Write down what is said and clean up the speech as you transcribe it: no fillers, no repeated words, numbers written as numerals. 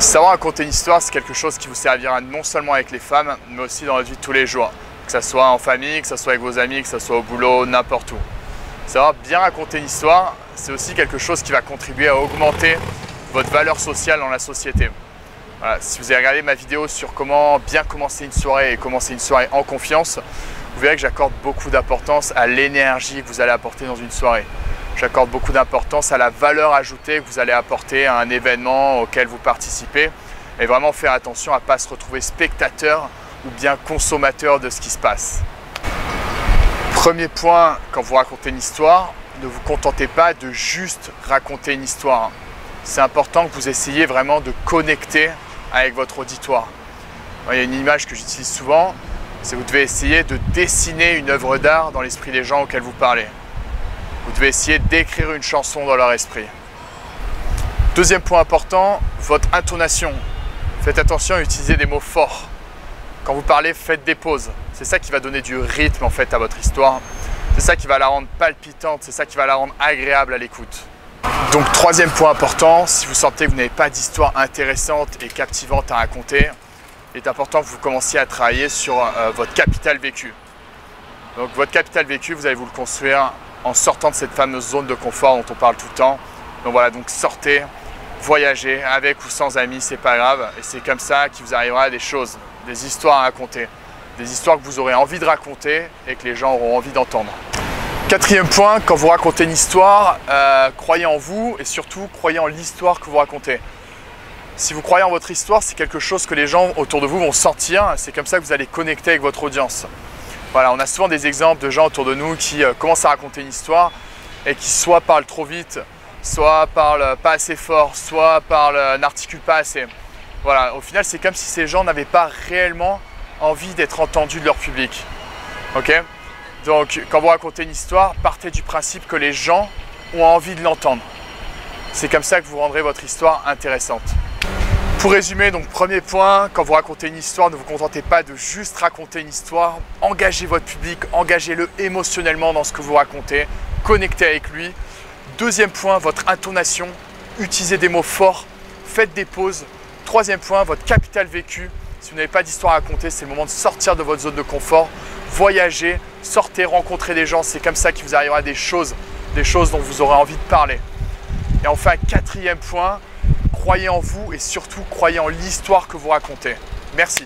Savoir raconter une histoire, c'est quelque chose qui vous servira non seulement avec les femmes, mais aussi dans votre vie de tous les jours. Que ce soit en famille, que ce soit avec vos amis, que ce soit au boulot, n'importe où. Savoir bien raconter une histoire, c'est aussi quelque chose qui va contribuer à augmenter votre valeur sociale dans la société. Voilà, si vous avez regardé ma vidéo sur comment bien commencer une soirée et commencer une soirée en confiance, vous verrez que j'accorde beaucoup d'importance à l'énergie que vous allez apporter dans une soirée. J'accorde beaucoup d'importance à la valeur ajoutée que vous allez apporter à un événement auquel vous participez et vraiment faire attention à ne pas se retrouver spectateur ou bien consommateur de ce qui se passe. Premier point, quand vous racontez une histoire, ne vous contentez pas de juste raconter une histoire. C'est important que vous essayiez vraiment de connecter avec votre auditoire. Il y a une image que j'utilise souvent, c'est que vous devez essayer de dessiner une œuvre d'art dans l'esprit des gens auxquels vous parlez. Vous devez essayer d'écrire une chanson dans leur esprit. Deuxième point important, votre intonation. Faites attention à utiliser des mots forts. Quand vous parlez, faites des pauses. C'est ça qui va donner du rythme en fait à votre histoire. C'est ça qui va la rendre palpitante, c'est ça qui va la rendre agréable à l'écoute. Donc troisième point important, si vous sentez que vous n'avez pas d'histoire intéressante et captivante à raconter, il est important que vous commenciez à travailler sur votre capital vécu. Donc votre capital vécu, vous allez vous le construire en sortant de cette fameuse zone de confort dont on parle tout le temps. Donc voilà, donc sortez, voyagez, avec ou sans amis, c'est pas grave. Et c'est comme ça qu'il vous arrivera des choses, des histoires à raconter. Des histoires que vous aurez envie de raconter et que les gens auront envie d'entendre. Quatrième point, quand vous racontez une histoire, croyez en vous et surtout croyez en l'histoire que vous racontez. Si vous croyez en votre histoire, c'est quelque chose que les gens autour de vous vont sentir. C'est comme ça que vous allez connecter avec votre audience. Voilà, on a souvent des exemples de gens autour de nous qui commencent à raconter une histoire et qui soit parlent trop vite, soit parlent pas assez fort, soit n'articulent pas assez. Voilà, au final, c'est comme si ces gens n'avaient pas réellement envie d'être entendus de leur public. Ok ? Donc, quand vous racontez une histoire, partez du principe que les gens ont envie de l'entendre. C'est comme ça que vous rendrez votre histoire intéressante. Pour résumer, donc premier point, quand vous racontez une histoire, ne vous contentez pas de juste raconter une histoire. Engagez votre public, engagez-le émotionnellement dans ce que vous racontez, connectez avec lui. Deuxième point, votre intonation, utilisez des mots forts, faites des pauses. Troisième point, votre capital vécu. Si vous n'avez pas d'histoire à raconter, c'est le moment de sortir de votre zone de confort, voyager, sortez, rencontrez des gens. C'est comme ça qu'il vous arrivera des choses dont vous aurez envie de parler. Et enfin, quatrième point, croyez en vous et surtout croyez en l'histoire que vous racontez. Merci.